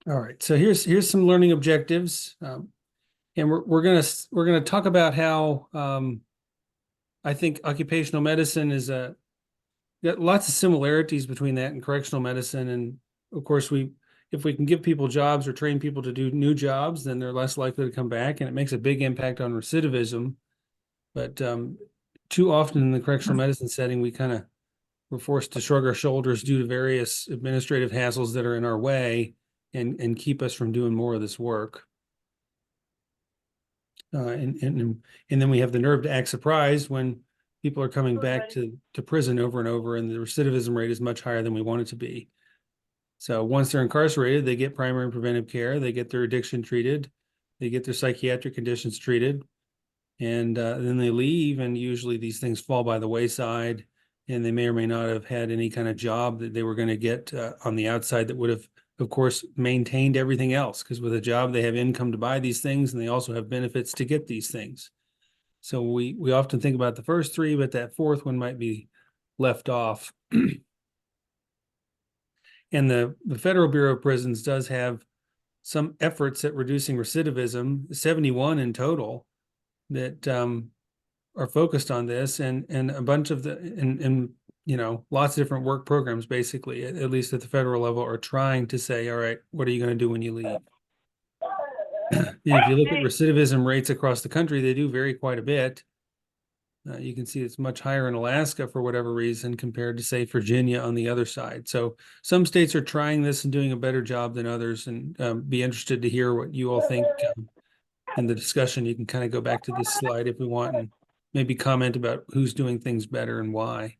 All right, so here's some learning objectives, and we're gonna talk about how I think occupational medicine is got lots of similarities between that and correctional medicine, and of course if we can give people jobs or train people to do new jobs, then they're less likely to come back, and it makes a big impact on recidivism. But too often in the correctional medicine setting, we're forced to shrug our shoulders due to various administrative hassles that are in our way and keep us from doing more of this work. And then we have the nerve to act surprised when people are coming back to prison over and over, and the recidivism rate is much higher than we want it to be. So once they're incarcerated, they get primary and preventive care, they get their addiction treated, they get their psychiatric conditions treated, and then they leave, and usually these things fall by the wayside, and they may or may not have had any kind of job that they were going to get on the outside that would have, of course, maintained everything else, because with a job, they have income to buy these things, and they also have benefits to get these things. So we often think about the first three, but that fourth one might be left off. And the Federal Bureau of Prisons does have some efforts at reducing recidivism, 71 in total, that are focused on this, and a bunch of and lots of different work programs, basically, at least at the federal level, are trying to say, all right, what are you going to do when you leave? And if you look at recidivism rates across the country, they do vary quite a bit. You can see it's much higher in Alaska for whatever reason compared to, say, Virginia on the other side. So some states are trying this and doing a better job than others, and be interested to hear what you all think in the discussion. You can kind of go back to this slide if we want and maybe comment about who's doing things better and why.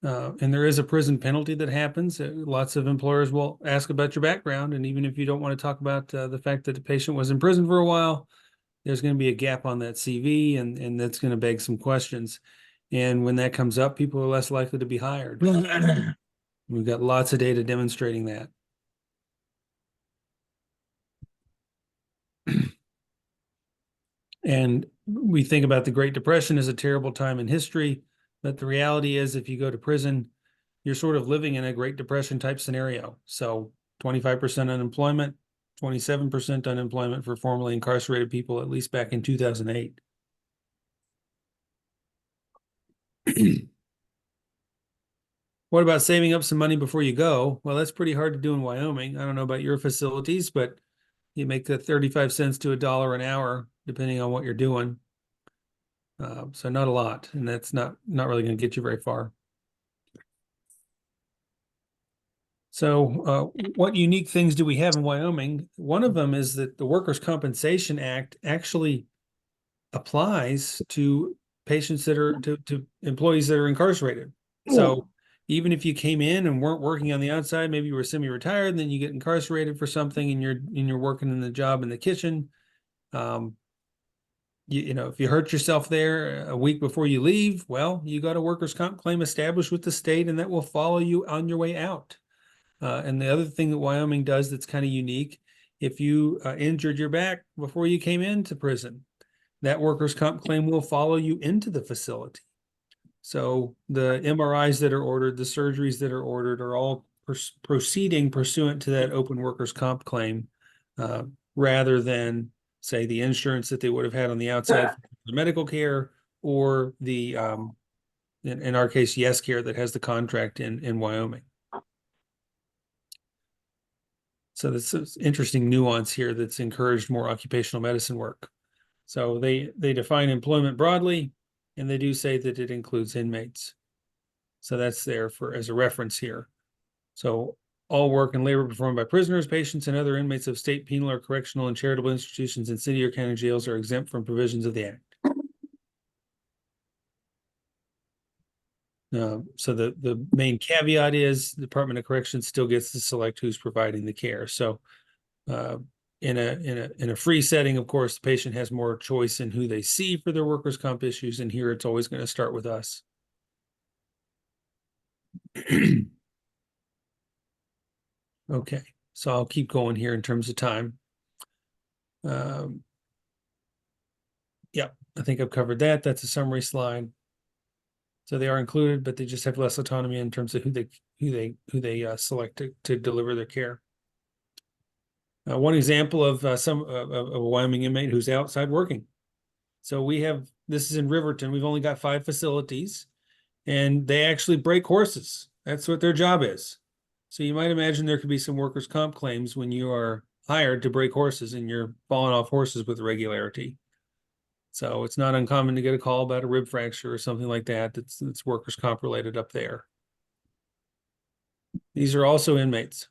And there is a prison penalty that happens. Lots of employers will ask about your background, and even if you don't want to talk about the fact that the patient was in prison for a while, there's going to be a gap on that CV, and that's going to beg some questions. And when that comes up, people are less likely to be hired. We've got lots of data demonstrating that. And we think about the Great Depression as a terrible time in history, but the reality is, if you go to prison, you're sort of living in a Great Depression type scenario. So 25% unemployment, 27% unemployment for formerly incarcerated people, at least back in 2008. What about saving up some money before you go? Well, that's pretty hard to do in Wyoming. I don't know about your facilities, but you make the 35 cents to $1 an hour, depending on what you're doing. So not a lot, and that's not really going to get you very far. So what unique things do we have in Wyoming? One of them is that the Workers' Compensation Act actually applies to patients that are to employees that are incarcerated. So even if you came in and weren't working on the outside, maybe you were semi-retired, and then you get incarcerated for something, and you're working in the job in the kitchen. If you hurt yourself there a week before you leave, well, you got a workers' comp claim established with the state, and that will follow you on your way out. And the other thing that Wyoming does that's kind of unique, if you injured your back before you came into prison, that workers' comp claim will follow you into the facility. So the MRIs that are ordered, the surgeries that are ordered, are all proceeding pursuant to that open workers' comp claim, rather than, say, the insurance that they would have had on the outside for the medical care, or the, in our case, Yes Care, that has the contract in Wyoming. So this is interesting nuance here that's encouraged more occupational medicine work. So they define employment broadly, and they do say that it includes inmates. So that's there as a reference here. So all work and labor performed by prisoners, patients, and other inmates of state, penal, or correctional and charitable institutions in city or county jails are exempt from provisions of the Act. So the main caveat is the Department of Corrections still gets to select who's providing the care. So in a free setting, of course, the patient has more choice in who they see for their workers' comp issues, and here it's always going to start with us. Okay, so I'll keep going here in terms of time. Yeah, I think I've covered that. That's a summary slide. So they are included, but they just have less autonomy in terms of who they select to deliver their care. One example of a Wyoming inmate who's outside working. So this is in Riverton. We've only got 5 facilities, and they actually break horses. That's what their job is. So you might imagine there could be some workers' comp claims when you are hired to break horses and you're falling off horses with regularity. So it's not uncommon to get a call about a rib fracture or something like that. That's workers' comp related up there. These are also inmates,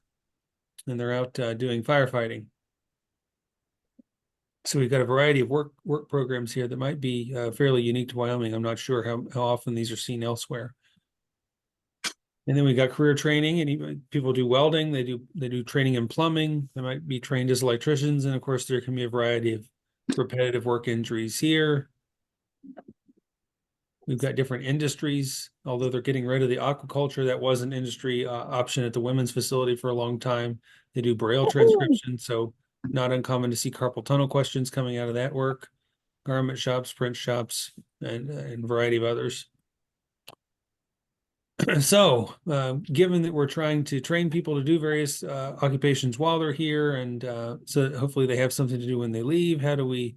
and they're out doing firefighting. So we've got a variety of work programs here that might be fairly unique to Wyoming. I'm not sure how often these are seen elsewhere. And then we got career training, and people do welding. They do training in plumbing. They might be trained as electricians, and of course there can be a variety of repetitive work injuries here. We've got different industries, although they're getting rid of the aquaculture. That was an industry option at the women's facility for a long time. They do Braille transcription, so not uncommon to see carpal tunnel questions coming out of that work. Garment shops, print shops, and a variety of others. So, given that we're trying to train people to do various occupations while they're here, and so hopefully they have something to do when they leave, how do we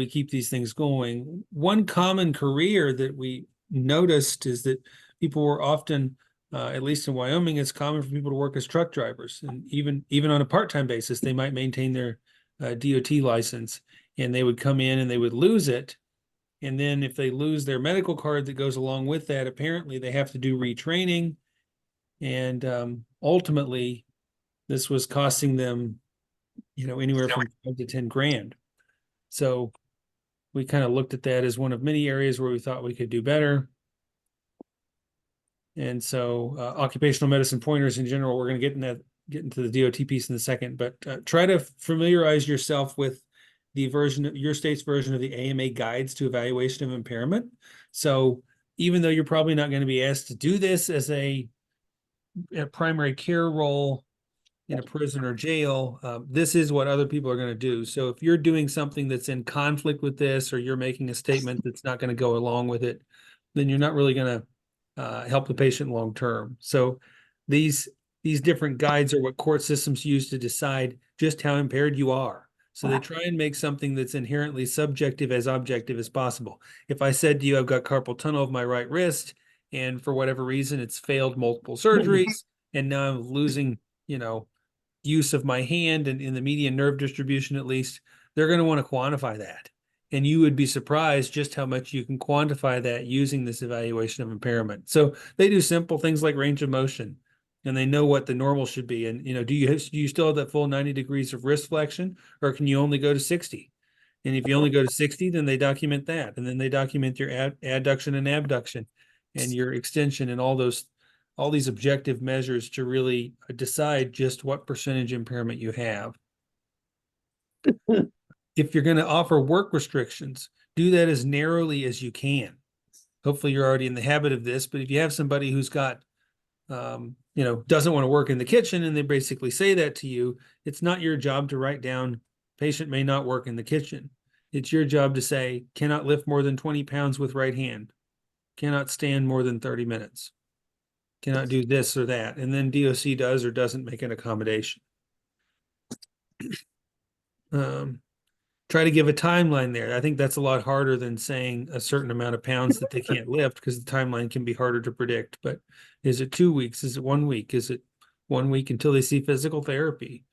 keep these things going? One common career that we noticed is that people were often, at least in Wyoming, it's common for people to work as truck drivers, and even on a part-time basis, they might maintain their DOT license, and they would come in and they would lose it. And then if they lose their medical card that goes along with that, apparently they have to do retraining. And ultimately, this was costing them, anywhere from 5 to 10 grand. So we kind of looked at that as one of many areas where we thought we could do better. And so occupational medicine pointers in general, we're going to get into the DOT piece in a second, but try to familiarize yourself with your state's version of the AMA guides to evaluation of impairment. So even though you're probably not going to be asked to do this as a primary care role in a prison or jail, this is what other people are going to do. So if you're doing something that's in conflict with this, or you're making a statement that's not going to go along with it, then you're not really going to help the patient long term. So these different guides are what court systems use to decide just how impaired you are. So they try and make something that's inherently subjective as objective as possible. If I said to you, I've got carpal tunnel of my right wrist, and for whatever reason, it's failed multiple surgeries, and now I'm losing, use of my hand and in the median nerve distribution, at least, they're going to want to quantify that. And you would be surprised just how much you can quantify that using this evaluation of impairment. So they do simple things like range of motion, and they know what the normal should be. And, do you still have that full 90 degrees of wrist flexion, or can you only go to 60? And if you only go to 60, then they document that. And then they document your adduction and abduction and your extension and all these objective measures to really decide just what percentage impairment you have. If you're going to offer work restrictions, do that as narrowly as you can. Hopefully you're already in the habit of this, but if you have somebody who's got, doesn't want to work in the kitchen, and they basically say that to you, it's not your job to write down, patient may not work in the kitchen. It's your job to say, cannot lift more than 20 pounds with right hand, cannot stand more than 30 minutes, cannot do this or that. And then DOC does or doesn't make an accommodation. Try to give a timeline there. I think that's a lot harder than saying a certain amount of pounds that they can't lift, because the timeline can be harder to predict. But is it 2 weeks? Is it 1 week? Is it 1 week until they see physical therapy?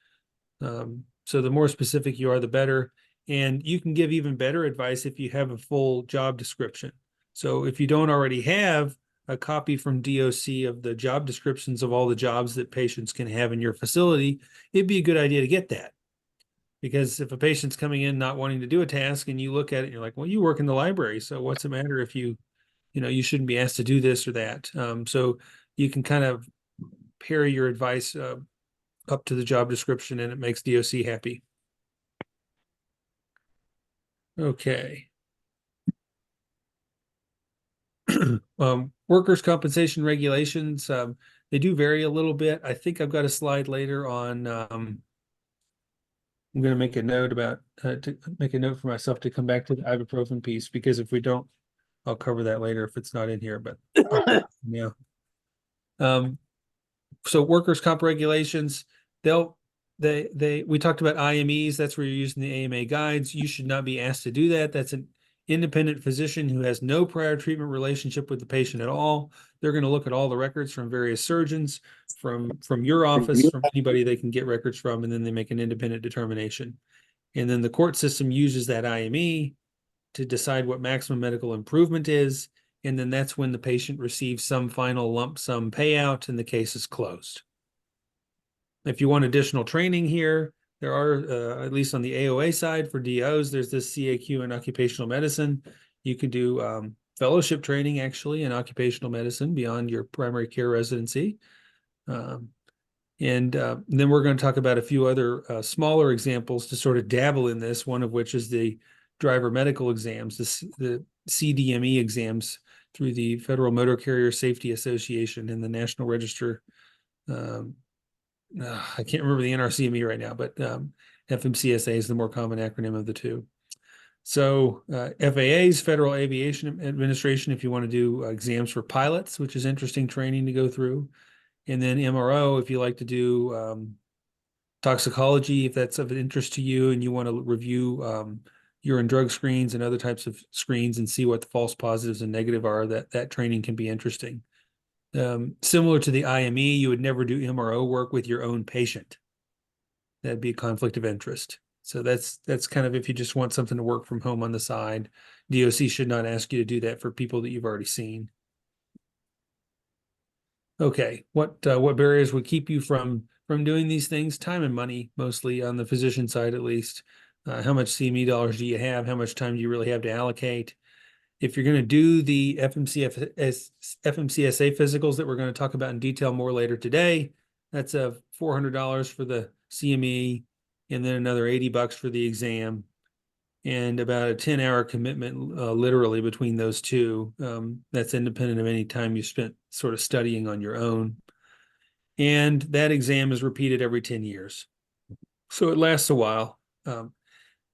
So the more specific you are, the better. And you can give even better advice if you have a full job description. So if you don't already have a copy from DOC of the job descriptions of all the jobs that patients can have in your facility, it'd be a good idea to get that. Because if a patient's coming in not wanting to do a task, and you look at it and you're like, well, you work in the library, so what's the matter if you shouldn't be asked to do this or that. So you can kind of pair your advice up to the job description, and it makes DOC happy. Okay. Workers' compensation regulations, they do vary a little bit. I think I've got a slide later on. I'm going to make a note for myself to come back to the ibuprofen piece, because if we don't I'll cover that later if it's not in here, but yeah. So workers' comp regulations, we talked about IMEs. That's where you're using the AMA guides. You should not be asked to do that. That's an independent physician who has no prior treatment relationship with the patient at all. They're going to look at all the records from various surgeons, from your office, from anybody they can get records from, and then they make an independent determination. And then the court system uses that IME to decide what maximum medical improvement is. And then that's when the patient receives some final lump sum payout and the case is closed. If you want additional training here, there are, at least on the AOA side for DOs, there's this CAQ in occupational medicine. You could do fellowship training actually in occupational medicine beyond your primary care residency. And then we're going to talk about a few other smaller examples to sort of dabble in this, one of which is the driver medical exams, the CDME exams through the Federal Motor Carrier Safety Association and the National Register. I can't remember the NRCME right now, but FMCSA is the more common acronym of the two. So FAA's Federal Aviation Administration, if you want to do exams for pilots, which is interesting training to go through. And then MRO, if you like to do toxicology, if that's of interest to you and you want to review urine drug screens and other types of screens and see what the false positives and negative are, that training can be interesting. Similar to the IME, you would never do MRO work with your own patient. That'd be a conflict of interest. So that's kind of if you just want something to work from home on the side. DOC should not ask you to do that for people that you've already seen. Okay, what barriers would keep you from doing these things? Time and money, mostly on the physician side at least. How much CME dollars do you have? How much time do you really have to allocate? If you're going to do the FMCSA physicals that we're going to talk about in detail more later today, that's $400 for the CME and then another $80 for the exam and about a 10-hour commitment literally between those two. That's independent of any time you spent sort of studying on your own. And that exam is repeated every 10 years. So it lasts a while.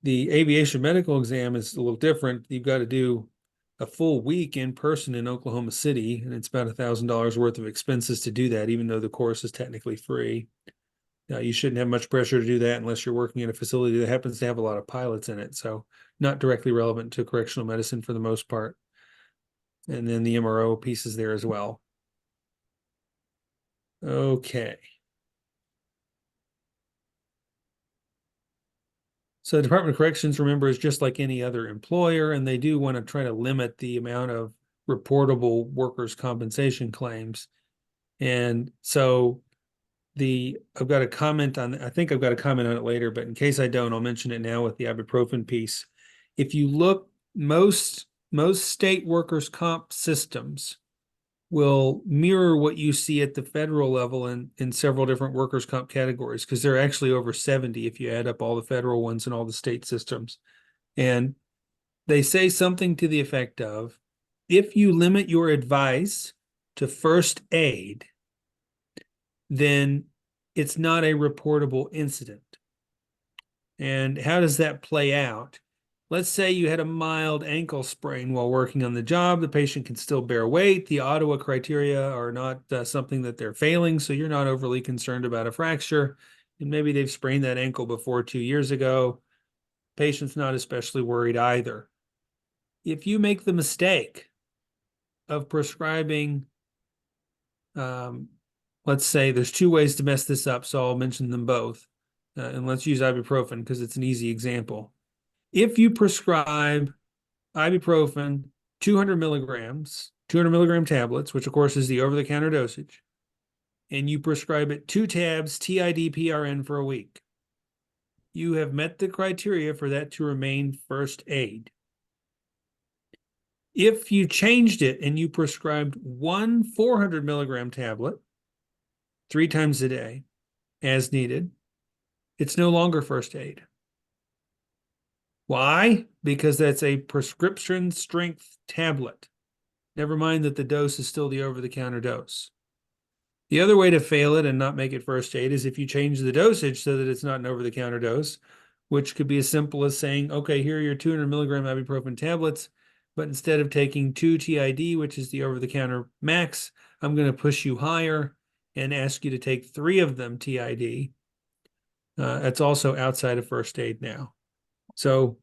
The aviation medical exam is a little different. You've got to do a full week in person in Oklahoma City, and it's about $1,000 worth of expenses to do that, even though the course is technically free. You shouldn't have much pressure to do that unless you're working in a facility that happens to have a lot of pilots in it. So not directly relevant to correctional medicine for the most part. And then the MRO piece is there as well. Okay. So the Department of Corrections, remember, is just like any other employer, and they do want to try to limit the amount of reportable workers' compensation claims. And so I've got a comment on, I think I've got a comment on it later, but in case I don't, I'll mention it now with the ibuprofen piece. If you look, most state workers' comp systems will mirror what you see at the federal level in several different workers' comp categories, because there are actually over 70 if you add up all the federal ones and all the state systems. And they say something to the effect of, if you limit your advice to first aid, then it's not a reportable incident. And how does that play out? Let's say you had a mild ankle sprain while working on the job. The patient can still bear weight. The Ottawa criteria are not something that they're failing, so you're not overly concerned about a fracture. And maybe they've sprained that ankle before 2 years ago. Patient's not especially worried either. If you make the mistake of prescribing, let's say there's two ways to mess this up, so I'll mention them both. And let's use ibuprofen because it's an easy example. If you prescribe ibuprofen, 200 milligrams, 200 milligram tablets, which of course is the over-the-counter dosage, and you prescribe it 2 tabs TID-PRN for a week, you have met the criteria for that to remain first aid. If you changed it and you prescribed 1 400 milligram tablet 3 times a day as needed, it's no longer first aid. Why? Because that's a prescription strength tablet. Never mind that the dose is still the over-the-counter dose. The other way to fail it and not make it first aid is if you change the dosage so that it's not an over-the-counter dose, which could be as simple as saying, okay, here are your 200 milligram ibuprofen tablets. but instead of taking 2 TID, which is the over-the-counter max, I'm going to push you higher and ask you to take 3 of them TID. That's also outside of first aid now. So,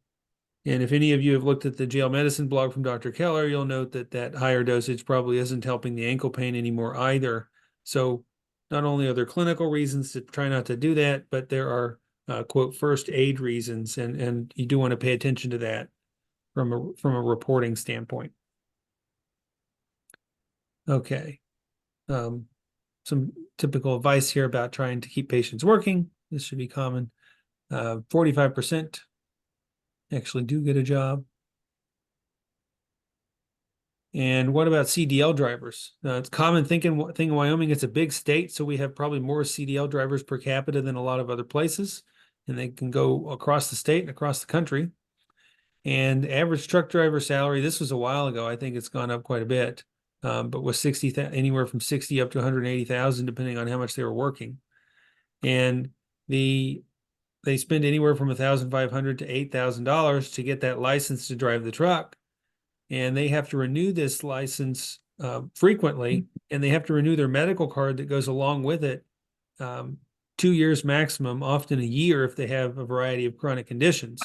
and if any of you have looked at the jail medicine blog from Dr. Keller, you'll note that that higher dosage probably isn't helping the ankle pain anymore either. So not only are there clinical reasons to try not to do that, but there are, quote, first aid reasons, and you do want to pay attention to that from a reporting standpoint. Okay. Some typical advice here about trying to keep patients working. This should be common. 45% actually do get a job. And what about CDL drivers? It's common thing in Wyoming. It's a big state, so we have probably more CDL drivers per capita than a lot of other places, and they can go across the state and across the country. And average truck driver salary, this was a while ago. I think it's gone up quite a bit, but was 60, anywhere from 60 up to 180,000, depending on how much they were working. And they spend anywhere from $1,500 to $8,000 to get that license to drive the truck. And they have to renew this license frequently, and they have to renew their medical card that goes along with it, 2 years maximum, often a year if they have a variety of chronic conditions.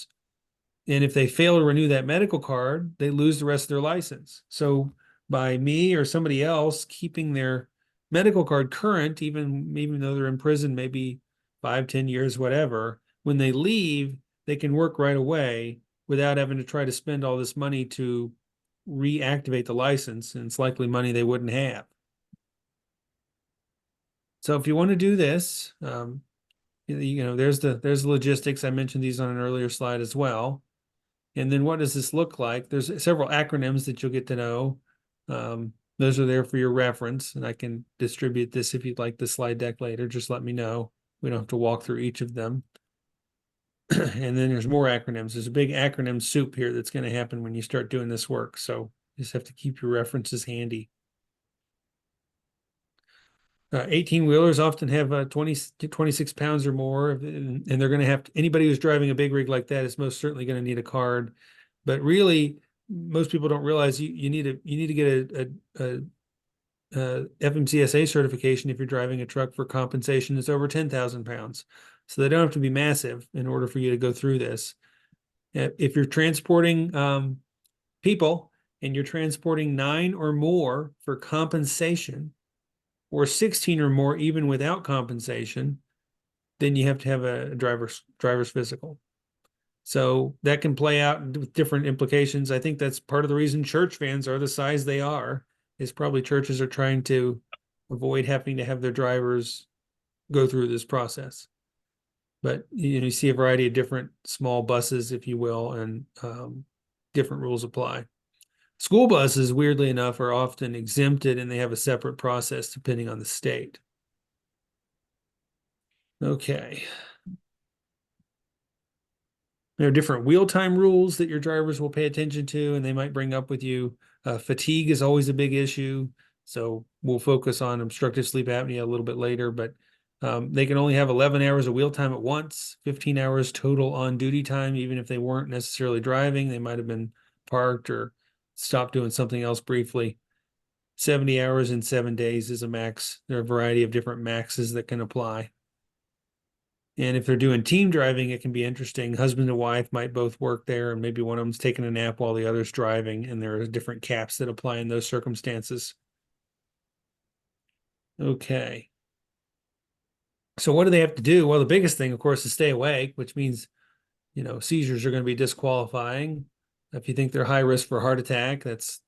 And if they fail to renew that medical card, they lose the rest of their license. So by me or somebody else keeping their medical card current, even though they're in prison, maybe 5, 10 years, whatever, when they leave, they can work right away without having to try to spend all this money to reactivate the license, and it's likely money they wouldn't have. So if you want to do this, there's the logistics. I mentioned these on an earlier slide as well. And then what does this look like? There's several acronyms that you'll get to know. Those are there for your reference, and I can distribute this if you'd like the slide deck later. Just let me know. We don't have to walk through each of them. And then there's more acronyms. There's a big acronym soup here that's going to happen when you start doing this work. So you just have to keep your references handy. 18-wheelers often have 20 to 26 pounds or more, and they're going to have to, anybody who's driving a big rig like that is most certainly going to need a card. But really, most people don't realize you need to get a FMCSA certification if you're driving a truck for compensation that's over 10,000 pounds. So they don't have to be massive in order for you to go through this. If you're transporting people and you're transporting 9 or more for compensation, or 16 or more even without compensation, then you have to have a driver's physical. So that can play out with different implications. I think that's part of the reason church vans are the size they are, is probably churches are trying to avoid having to have their drivers go through this process. But you see a variety of different small buses, if you will, and different rules apply. School buses, weirdly enough, are often exempted, and they have a separate process depending on the state. Okay. There are different wheel time rules that your drivers will pay attention to, and they might bring up with you. Fatigue is always a big issue, so we'll focus on obstructive sleep apnea a little bit later, but they can only have 11 hours of wheel time at once, 15 hours total on duty time, even if they weren't necessarily driving. They might have been parked or stopped doing something else briefly. 70 hours in 7 days is a max. There are a variety of different maxes that can apply. And if they're doing team driving, it can be interesting. Husband and wife might both work there, and maybe one of them's taking a nap while the other's driving, and there are different caps that apply in those circumstances. Okay. So what do they have to do? Well, the biggest thing, of course, is stay awake, which means, seizures are going to be disqualifying. If you think they're high risk for a heart attack, that's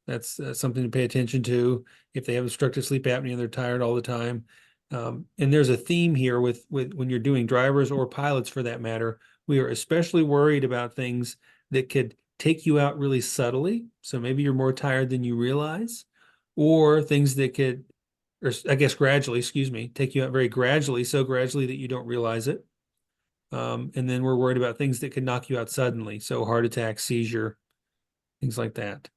something to pay attention to. If they have obstructive sleep apnea and they're tired all the time. And there's a theme here with when you're doing drivers or pilots for that matter. We are especially worried about things that could take you out really subtly. So maybe you're more tired than you realize, or things that could, or I guess gradually, take you out very gradually, so gradually that you don't realize it. And then we're worried about things that could knock you out suddenly. So heart attack, seizure, things like that.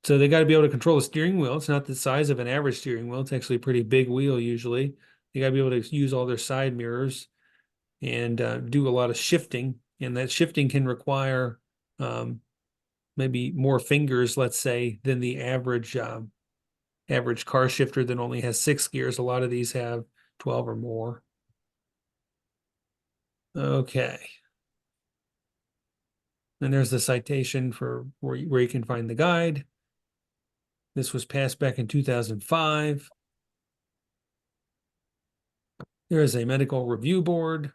So they got to be able to control the steering wheel. It's not the size of an average steering wheel. It's actually a pretty big wheel usually. They got to be able to use all their side mirrors and do a lot of shifting. And that shifting can require maybe more fingers, let's say, than the average car shifter that only has 6 gears. A lot of these have 12 or more. Okay. And there's the citation for where you can find the guide. This was passed back in 2005. There is a medical review board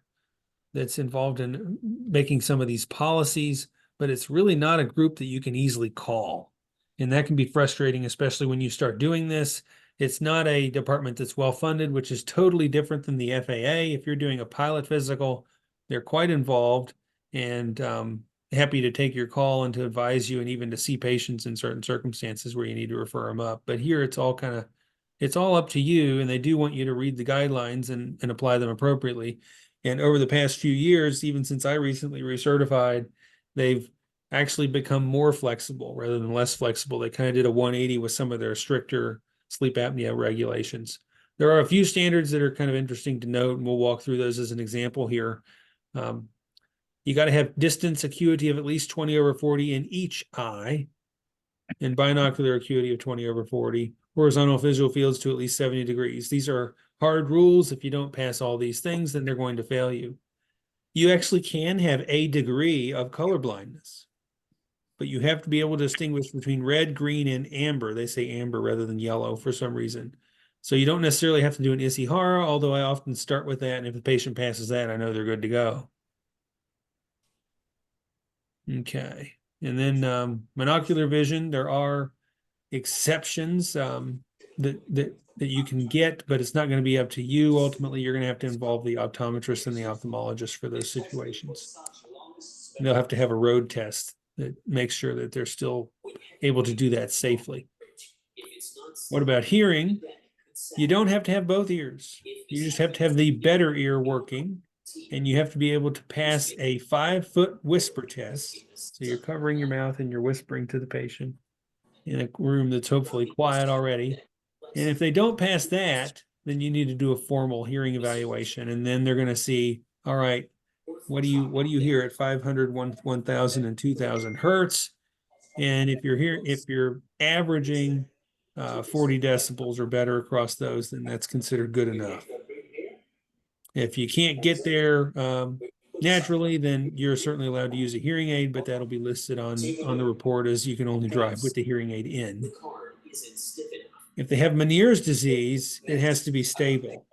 that's involved in making some of these policies, but it's really not a group that you can easily call. And that can be frustrating, especially when you start doing this. It's not a department that's well funded, which is totally different than the FAA. If you're doing a pilot physical, they're quite involved and happy to take your call and to advise you and even to see patients in certain circumstances where you need to refer them up. But here it's all up to you, and they do want you to read the guidelines and apply them appropriately. And over the past few years, even since I recently recertified, they've actually become more flexible rather than less flexible. They kind of did a 180 with some of their stricter sleep apnea regulations. There are a few standards that are kind of interesting to note, and we'll walk through those as an example here. You got to have distance acuity of at least 20/40 in each eye, and binocular acuity of 20/40, horizontal visual fields to at least 70 degrees. These are hard rules. If you don't pass all these things, then they're going to fail you. You actually can have a degree of color blindness, but you have to be able to distinguish between red, green, and amber. They say amber rather than yellow for some reason. So you don't necessarily have to do an Ishihara, although I often start with that, and if the patient passes that, I know they're good to go. Okay. And then monocular vision, there are exceptions that you can get, but it's not going to be up to you. Ultimately, you're going to have to involve the optometrist and the ophthalmologist for those situations. And they'll have to have a road test that makes sure that they're still able to do that safely. What about hearing? You don't have to have both ears. You just have to have the better ear working, and you have to be able to pass a 5-foot whisper test. So you're covering your mouth and you're whispering to the patient in a room that's hopefully quiet already. And if they don't pass that, then you need to do a formal hearing evaluation. And then they're going to see, all right, what do you hear at 500, 1,000, and 2,000 hertz? And if you're averaging 40 decibels or better across those, then that's considered good enough. If you can't get there naturally, then you're certainly allowed to use a hearing aid, but that'll be listed on the report as you can only drive with the hearing aid in. If they have Meniere's disease, it has to be stable,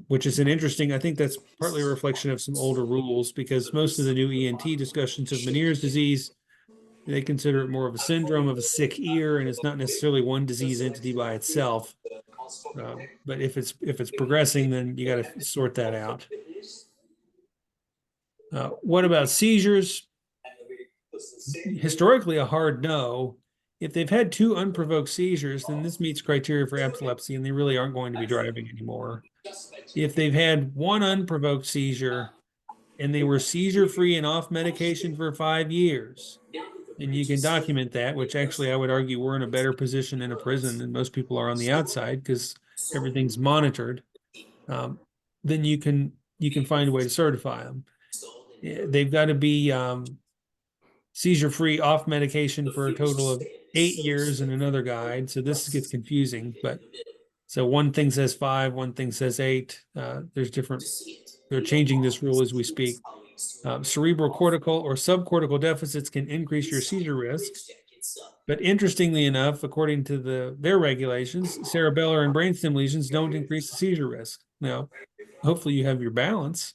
which is an interesting, I think that's partly a reflection of some older rules, because most of the new ENT discussions of Meniere's disease, they consider it more of a syndrome of a sick ear, and it's not necessarily one disease entity by itself. But if it's progressing, then you got to sort that out. What about seizures? Historically, a hard no. If they've had 2 unprovoked seizures, then this meets criteria for epilepsy, and they really aren't going to be driving anymore. If they've had 1 unprovoked seizure and they were seizure-free and off medication for 5 years, and you can document that, which actually I would argue we're in a better position in a prison than most people are on the outside because everything's monitored, then you can find a way to certify them. They've got to be seizure-free off medication for a total of 8 years in another guide. So this gets confusing, but so one thing says 5, one thing says 8. They're changing this rule as we speak. Cerebral cortical or subcortical deficits can increase your seizure risk. But interestingly enough, according to their regulations, cerebellar and brainstem lesions don't increase the seizure risk. Now, hopefully you have your balance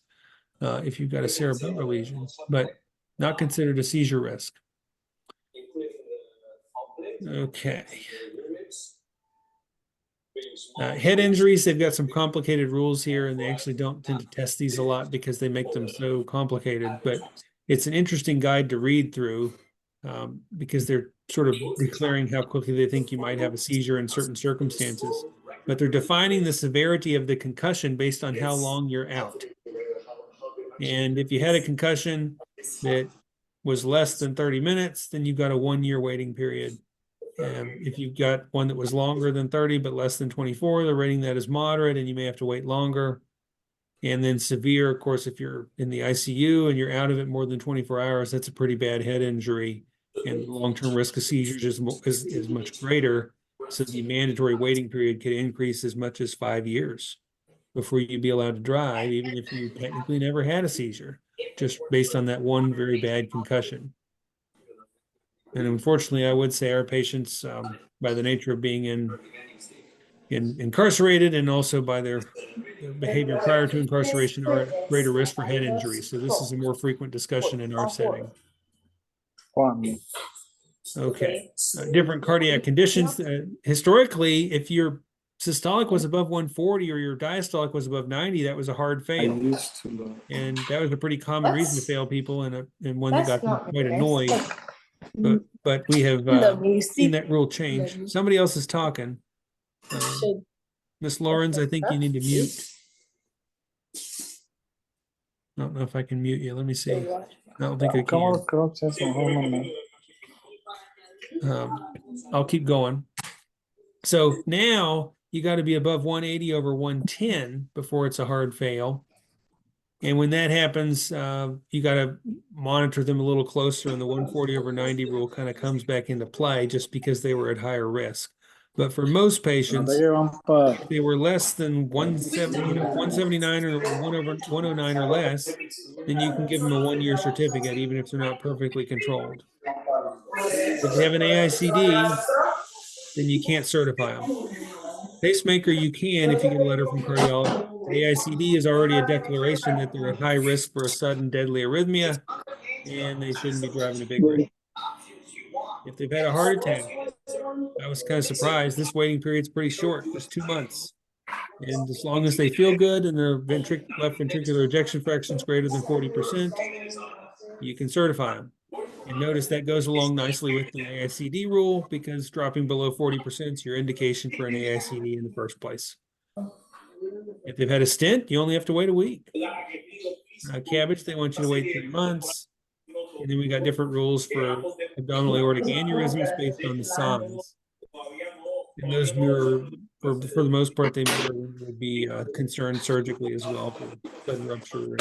if you've got a cerebellar lesion, but not considered a seizure risk. Okay. Head injuries, they've got some complicated rules here, and they actually don't tend to test these a lot because they make them so complicated, but it's an interesting guide to read through because they're sort of declaring how quickly they think you might have a seizure in certain circumstances, but they're defining the severity of the concussion based on how long you're out. And if you had a concussion that was less than 30 minutes, then you've got a 1-year waiting period. If you've got one that was longer than 30 but less than 24, they're rating that as moderate, and you may have to wait longer. And then severe, of course, if you're in the ICU and you're out of it more than 24 hours, that's a pretty bad head injury. And the long-term risk of seizures is much greater. So the mandatory waiting period could increase as much as 5 years before you'd be allowed to drive, even if you technically never had a seizure, just based on that one very bad concussion. And unfortunately, I would say our patients, by the nature of being incarcerated and also by their behavior prior to incarceration, are at greater risk for head injury. So this is a more frequent discussion in our setting. Okay, different cardiac conditions. Historically, if your systolic was above 140 or your diastolic was above 90, that was a hard fail. And that was a pretty common reason to fail people, and one that got them quite annoyed. But we have seen that rule change. Somebody else is talking. Miss Lawrence, I think you need to mute. I don't know if I can mute you. Let me see. I don't think I can. I'll keep going. So now you got to be above 180 over 110 before it's a hard fail. And when that happens, you got to monitor them a little closer, and the 140 over 90 rule kind of comes back into play just because they were at higher risk. But for most patients, if they were less than 179 or 1 over 109 or less, then you can give them a 1-year certificate, even if they're not perfectly controlled. If they have an AICD, then you can't certify them. Pacemaker, you can if you get a letter from cardiology. AICD is already a declaration that they're at high risk for a sudden deadly arrhythmia, and they shouldn't be driving a big rig. If they've had a heart attack, I was kind of surprised. This waiting period's pretty short, just 2 months. And as long as they feel good and their left ventricular ejection fraction is greater than 40%, you can certify them. And notice that goes along nicely with the AICD rule, because dropping below 40% is your indication for an AICD in the first place. If they've had a stent, you only have to wait a week. Cabbage, they want you to wait 3 months. And then we got different rules for abdominal aortic aneurysms based on the size. And those mirror, for the most part, they will be concerned surgically as well for sudden rupture and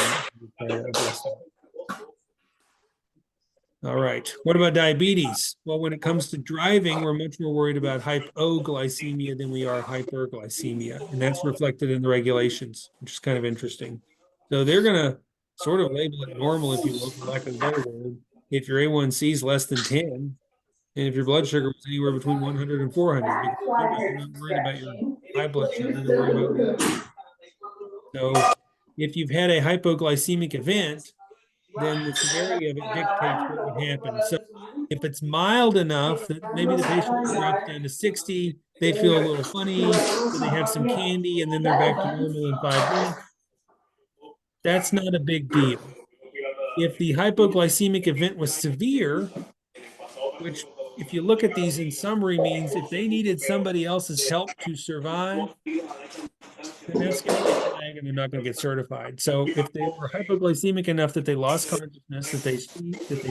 try to address that. All right. What about diabetes? Well, when it comes to driving, we're much more worried about hypoglycemia than we are hyperglycemia. And that's reflected in the regulations, which is kind of interesting. So they're going to sort of label it normal, if you will, for lack of a better word, if your A1C is less than 10, and if your blood sugar was anywhere between 100 and 400, because remember, they're not worried about your high blood sugar, they're worried about low. So if you've had a hypoglycemic event, then the severity of it dictates what would happen. So if it's mild enough that maybe the patient drops down to 60, they feel a little funny, so they have some candy, and then they're back to normal in 5 minutes, that's not a big deal. If the hypoglycemic event was severe, which if you look at these in summary means if they needed somebody else's help to survive, then that's going to get flagged and they're not going to get certified. So if they were hypoglycemic enough that they lost consciousness, that they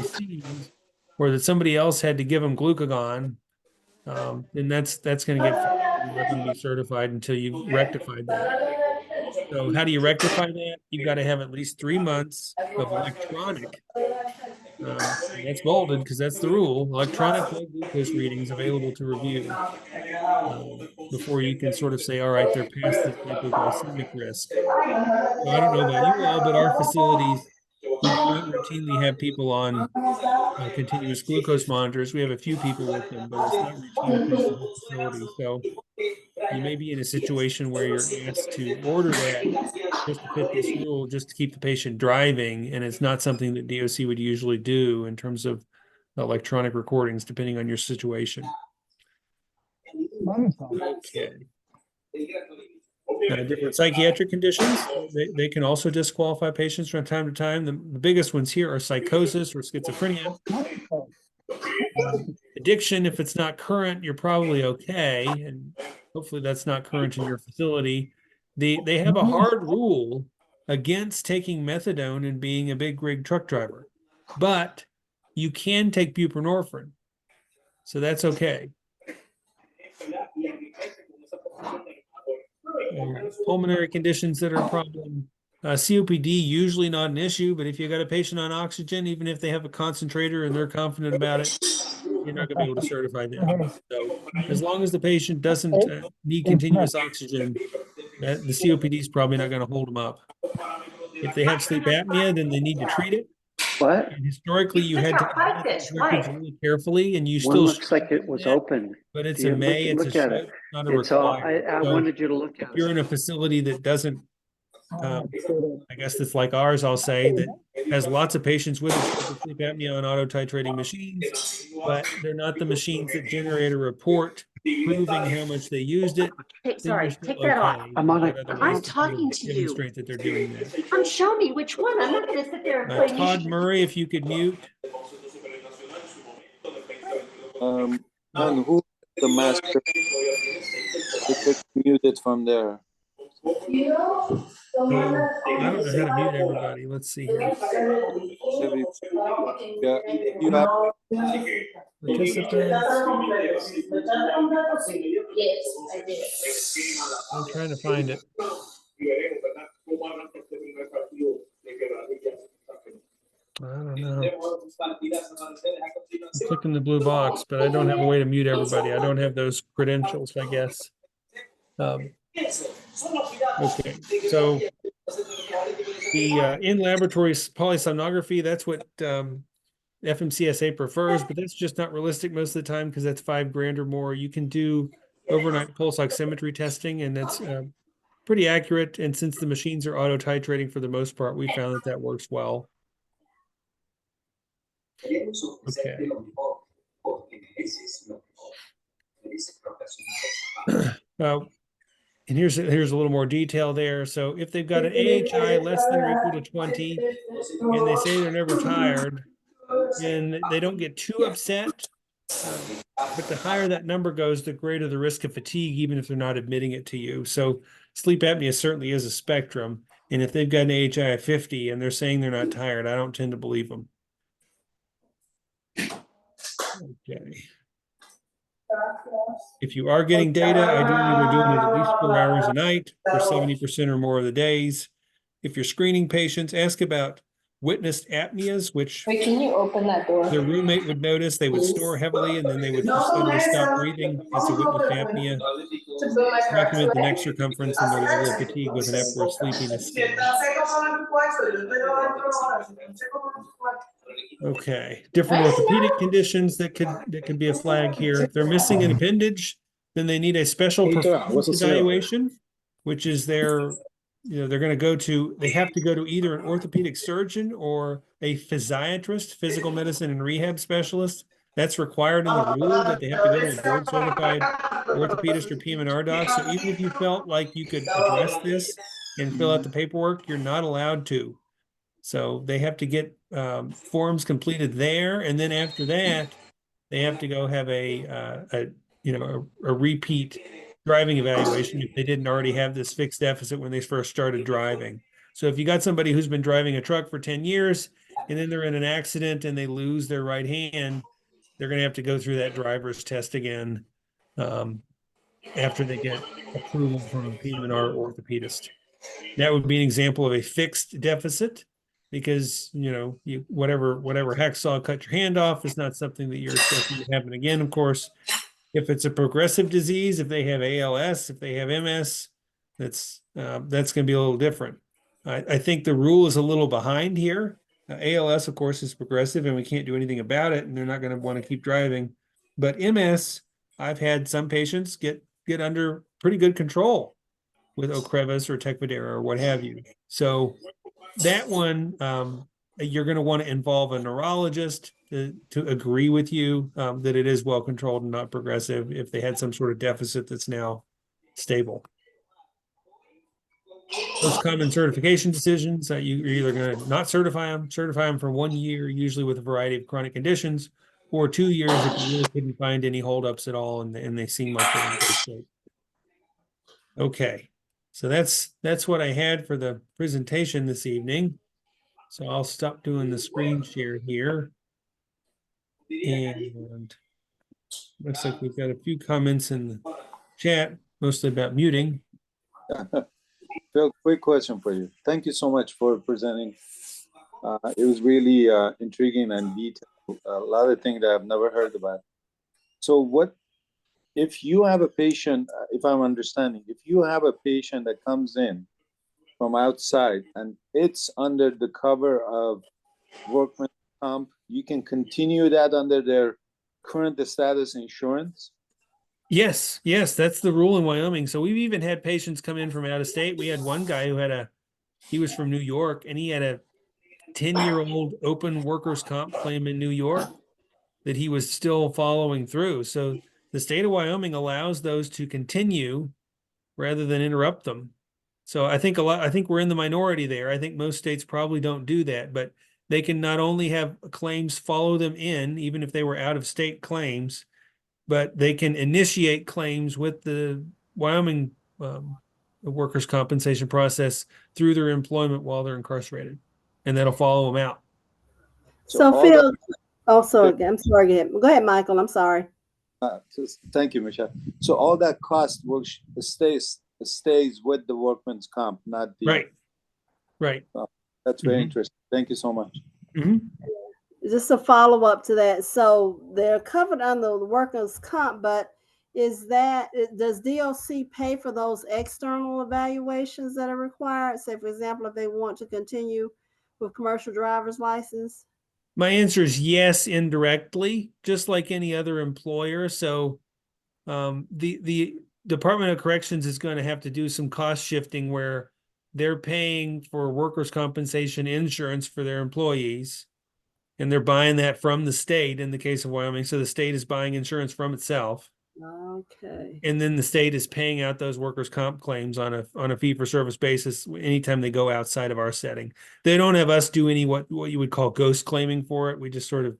seized, or that somebody else had to give them glucagon, then that's going to get flagged. You're not going to be certified until you've rectified that. So how do you rectify that? You've got to have at least 3 months of electronic. That's bolded because that's the rule. Electronic blood glucose readings available to review before you can sort of say, all right, they're past this hypoglycemic risk. So I don't know about you all, but our facilities, we do not routinely have people on continuous glucose monitors. We have a few people with them, but it's not routine across the whole facility. So you may be in a situation where you're asked to order that just to fit this rule, just to keep the patient driving, and it's not something that DOC would usually do in terms of electronic recordings, depending on your situation. Okay. Different psychiatric conditions, they can also disqualify patients from time to time. The biggest ones here are psychosis or schizophrenia. Addiction, if it's not current, you're probably okay, and hopefully that's not current in your facility. They have a hard rule against taking methadone and being a big rig truck driver, but you can take buprenorphine, so that's okay. Pulmonary conditions that are a problem. COPD, usually not an issue, but if you got a patient on oxygen, even if they have a concentrator and they're confident about it, you're not going to be able to certify them. So as long as the patient doesn't need continuous oxygen, that the COPD is probably not going to hold them up. If they have sleep apnea, then they need to treat it. What? And historically, you had to audit those records really carefully, and you One still looks should like be it doing was that, open. but it's Do a you may, it's a look at it? should, not a It's all, require. I So wanted you to look at if you're it. in a facility that doesn't, I guess that's like ours, I'll say, that has lots of patients with obstructive sleep apnea on auto titrating machines, but they're not the machines that generate a report proving how much they used it, then you're still Take that off. okay. I'm on You've got a, other I'm ways I'm on, to sort of talking to you. demonstrate that they're doing that. Show me which one. I'm not going to sit there and play Todd Murray, if you could mute. And who the master? They muted from there. So I don't know how to mute everybody. Let's see here. Every, yeah, you have Participants. I'm trying to find it. I don't know. I'm clicking the blue box, but I don't have a way to mute everybody. I don't have those credentials, I guess. Okay, so the in-laboratory polysomnography, that's what FMCSA prefers, but that's just not realistic most of the time because that's $5,000 or more. You can do overnight pulse oximetry testing, and that's pretty accurate. And since the machines are auto titrating for the most part, we found that that works well. Okay. And here's a little more detail there. So if they've got an AHI less than or equal to 20, and they say they're never tired, and they don't get too upset. But the higher that number goes, the greater the risk of fatigue, even if they're not admitting it to you. So sleep apnea certainly is a spectrum. And if they've got an AHI of 50 and they're saying they're not tired, I don't tend to believe them. Okay. If you are getting data, ideally they're doing it at least 4 hours a night for 70% or more of the days. If you're screening patients, ask about witnessed apneas, which Wait, can you open that door? their roommate would notice. They would snore heavily and then they would suddenly stop breathing. That's a witnessed apnea. Document the neck circumference and their level of fatigue with an Epworth sleepiness scale. Okay, different orthopedic conditions that could be a flag here. If they're missing an appendage, then they need a special performance evaluation, which is their, they're going to go to, they have to go to either an orthopedic surgeon or a physiatrist, physical medicine and rehab specialist. That's required in the rule that they have to go to a board certified orthopedist or PM&R doc. So even if you felt like you could address this and fill out the paperwork, you're not allowed to. So they have to get forms completed there, and then after that, they have to go have a repeat driving evaluation if they didn't already have this fixed deficit when they first started driving. So if you got somebody who's been driving a truck for 10 years and then they're in an accident and they lose their right hand, they're going to have to go through that driver's test again after they get approval from a PM&R orthopedist. That would be an example of a fixed deficit because, whatever hacksaw cut your hand off is not something that you're expecting to happen again, of course. If it's a progressive disease, if they have ALS, if they have MS, that's going to be a little different. I think the rule is a little behind here. ALS, of course, is progressive and we can't do anything about it and they're not going to want to keep driving. But MS, I've had some patients get under pretty good control with Ocrevus or Tecfidera or what have you. So that one, you're going to want to involve a neurologist to agree with you that it is well controlled and not progressive if they had some sort of deficit that's now stable. Most common certification decisions, you're either going to not certify them for 1 year, usually with a variety of chronic conditions, or 2 years if you really couldn't find any holdups at all and they seem like they're in good shape. Okay, so that's what I had for the presentation this evening. So I'll stop doing the screen share here. And looks like we've got a few comments in the chat, mostly about muting. Phil, quick question for you. Thank you so much for presenting. It was really intriguing and detailed. A lot of things that I've never heard about. So what if you have a patient, if I'm understanding, if you have a patient that comes in from outside and it's under the cover of workman comp, you can continue that under their current status insurance? Yes, yes, that's the rule in Wyoming. So we've even had patients come in from out of state. We had one guy who he was from New York, and he had a 10-year-old open workers' comp claim in New York that he was still following through. So the state of Wyoming allows those to continue rather than interrupt them. So I think I think we're in the minority there. I think most states probably don't do that, but they can not only have claims follow them in, even if they were out of state claims, but they can initiate claims with the Wyoming workers' compensation process through their employment while they're incarcerated, and that'll follow them out. So So all that, Phil, also, I'm sorry, go ahead, Michael, I'm sorry. thank you, Michelle. So all that cost will stays with the workman's comp, not the Right. Right. That's very Mhm. interesting. Thank you so much. Mhm. Just a follow up to that. So they're covered under the workers' comp, but does DOC pay for those external evaluations that are required? Say, for example, if they want to continue with commercial driver's license? My answer is yes, indirectly, just like any other employer. So the Department of Corrections is going to have to do some cost shifting where they're paying for workers' compensation insurance for their employees, and they're buying that from the state in the case of Wyoming. So the state is buying insurance from itself. Okay. And then the state is paying out those workers' comp claims on a fee for service basis anytime they go outside of our setting. They don't have us do any what you would call ghost claiming for it. We just sort of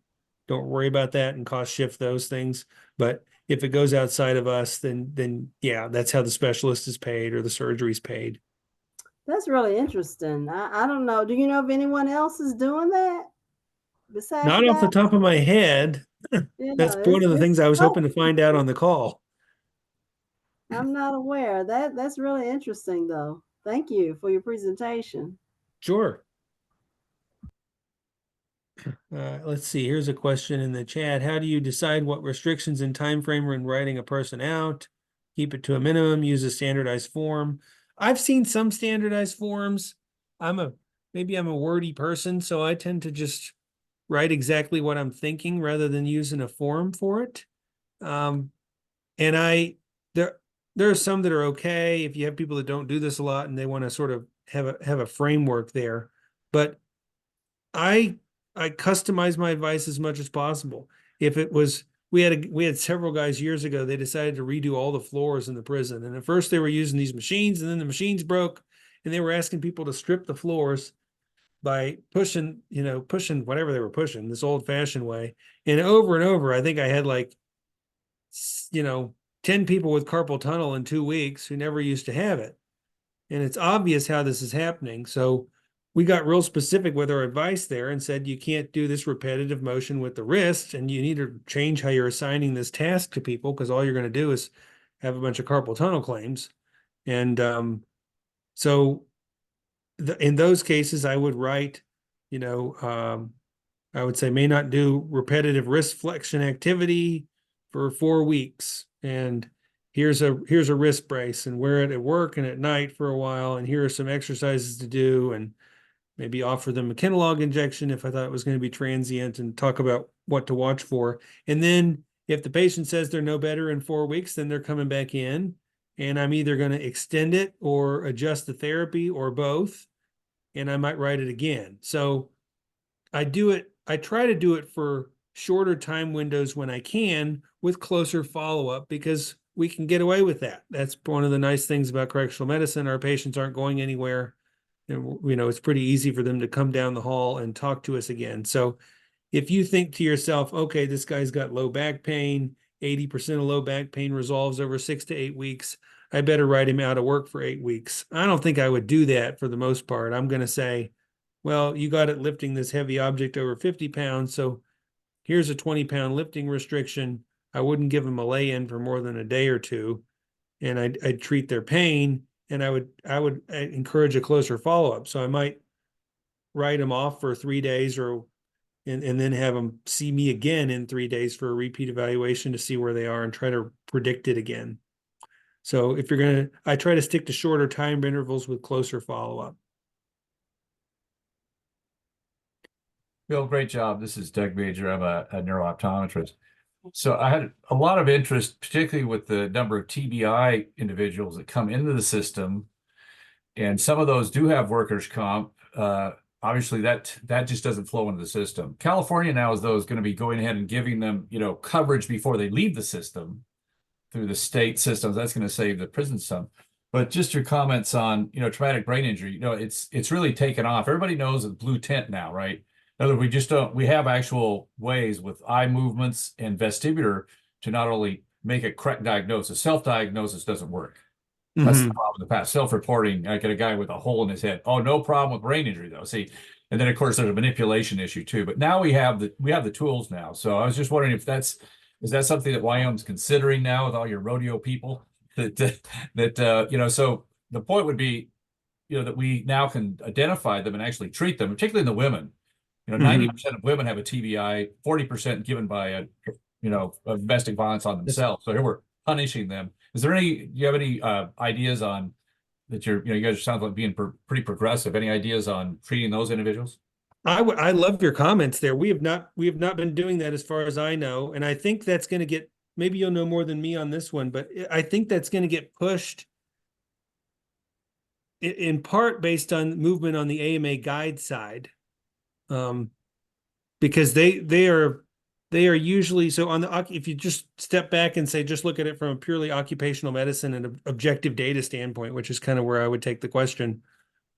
don't worry about that and cost shift those things. But if it goes outside of us, then yeah, that's how the specialist is paid or the surgery is paid. That's really interesting. I don't know. Do you know if anyone else is doing that besides Not you off the guys? top of my head. That's Yeah, one of the things I was oh, hoping to find out on the call. I'm not aware. That's really interesting though. Thank you for your presentation. Sure. Let's see. Here's a question in the chat. How do you decide what restrictions and time frame when writing a person out? Keep it to a minimum. Use a standardized form. I've seen some standardized forms. Maybe I'm a wordy person, so I tend to just write exactly what I'm thinking rather than using a form for it. And there there are some that are okay if you have people that don't do this a lot and they want to sort of have a framework there. But I I customize my advice as much as possible. If it was we had several guys years ago, they decided to redo all the floors in the prison. And at first they were using these machines, and then the machines broke, and they were asking people to strip the floors by pushing whatever they were pushing, this old-fashioned way. And over, I think I had like 10 people with carpal tunnel in 2 weeks who never used to have it. And it's obvious how this is happening. So we got real specific with our advice there and said, you can't do this repetitive motion with the wrist, and you need to change how you're assigning this task to people, because all you're going to do is have a bunch of carpal tunnel claims. And so in those cases, I would write, I would say may not do repetitive wrist flexion activity for 4 weeks. And here's a wrist brace, and wear it at work and at night for a while. And here are some exercises to do, and maybe offer them a Kenalog injection if I thought it was going to be transient, and talk about what to watch for. And then if the patient says they're no better in 4 weeks, then they're coming back in, and I'm either going to extend it or adjust the therapy or both. And I might write it again. So I try to do it for shorter time windows when I can, with closer follow-up, because we can get away with that. That's one of the nice things about correctional medicine. Our patients aren't going anywhere. And, it's pretty easy for them to come down the hall and talk to us again. So if you think to yourself, okay, this guy's got low back pain, 80% of low back pain resolves over 6 to 8 weeks, I better write him out of work for 8 weeks. I don't think I would do that for the most part. I'm going to say, well, you got it lifting this heavy object over 50 pounds. So here's a 20-pound lifting restriction. I wouldn't give them a lay-in for more than a day or two. And I'd treat their pain. and I would encourage a closer follow-up. So I might write them off for 3 days and then have them see me again in 3 days for a repeat evaluation to see where they are and try to predict it again. So if I try to stick to shorter time intervals with closer follow-up. Bill, great job. This is Doug Major. I'm a neurooptometrist. So I had a lot of interest, particularly with the number of TBI individuals that come into the system. And some of those do have workers' comp. Obviously, that just doesn't flow into the system. California now is going to be going ahead and giving them, coverage before they leave the system through the state systems. That's going to save the prison some. But just your comments on, traumatic brain injury, it's really taken off. Everybody knows the blue tent now, right? In other words, we have actual ways with eye movements and vestibular to not only make a correct diagnosis. Self-diagnosis doesn't work. That's the problem in the past. Self-reporting, I get a guy with a hole in his head. Oh, no problem with brain injury though. See, and then of course there's a manipulation issue too. But now we have the tools now. So I was just wondering if is that something that Wyoming's considering now with all your rodeo people? So the point would be, that we now can identify them and actually treat them, particularly in the women. 90% of women have a TBI, 40% given by of domestic violence on themselves. So here we're punishing them. Do you have any ideas on that? You guys sound like being pretty progressive. Any ideas on treating those individuals? I love your comments there. We have not been doing that as far as I know. And I think that's going to get, maybe you'll know more than me on this one, but I think that's going to get pushed in part based on movement on the AMA guide side. Because they are usually, so on if you just step back and say, just look at it from a purely occupational medicine and objective data standpoint, which is kind of where I would take the question.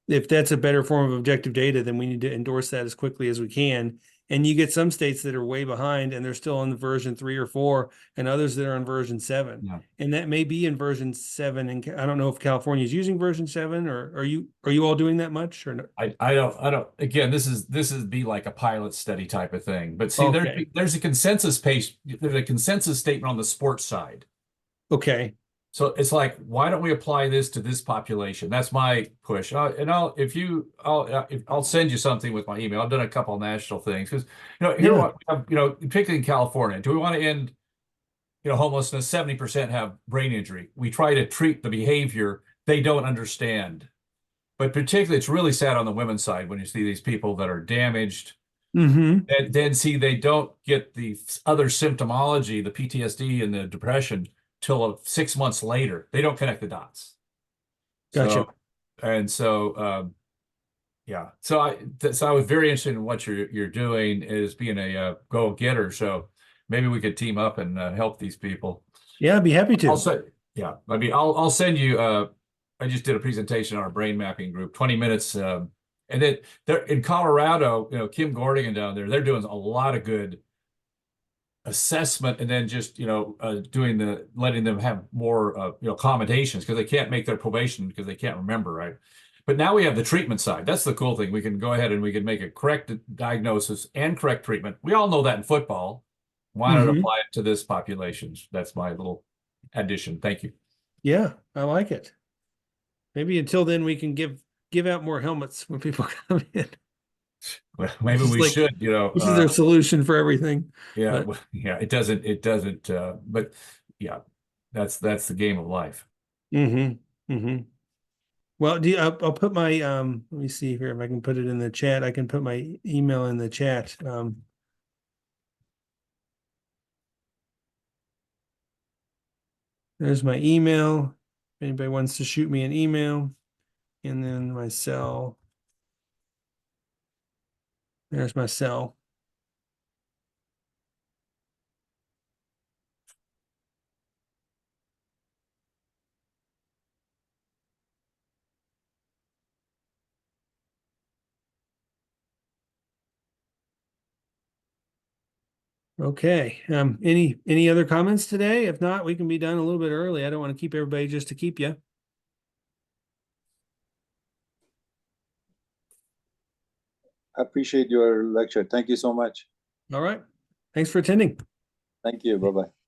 If that's a better form of objective data, then we need to endorse that as quickly as we can. And you get some states that are way behind and they're still on the version 3 or 4, and others that are on version 7. Yeah. And that may be in version 7. And I don't know if California is using version 7, or are you all doing that much or no? I don't. Again, this is be like a pilot study type of thing. But see, Okay. there's a consensus page. There's a consensus statement on the sports side. Okay. So it's like, why don't we apply this to this population? That's my push. I'll send you something with my email. I've done a couple of national things because here Yeah. particularly in California, do we want to end homelessness? 70% have brain injury. We try to treat the behavior they don't understand, but particularly it's really sad on the women's side when you see these people that are damaged. And then see they don't get the other symptomology, the PTSD and the depression, till 6 months later. They don't connect the dots. Gotcha. Yeah. So I was very interested in what you're doing as being a go-getter. So maybe we could team up and help these people. Yeah, I'd be happy to. I'll send you. I just did a presentation on our brain mapping group, 20 minutes. And then they're in Colorado, Kim Gordigan down there, they're doing a lot of good assessment, and then just letting them have more accommodations because they can't make their probation because they can't remember, right? But now we have the treatment side. That's the cool thing. We can go ahead and we can make a correct diagnosis and correct treatment. We all know that in football. Why not apply it to this population? That's my little addition. Thank you. Yeah, I like it. Maybe until then we can give out more helmets when people come in. Well, maybe we should, This is their solution for everything. Yeah, it doesn't, but yeah, that's the game of life. Well, I'll put my, let me see here if I can put it in the chat. I can put my email in the chat. There's my email. If anybody wants to shoot me an email, and then my cell. There's my cell. Okay. Any other comments today? If not, we can be done a little bit early. I don't want to keep everybody just to keep you. I appreciate your lecture. Thank you so much. All right. Thanks for attending. Thank you. Bye-bye.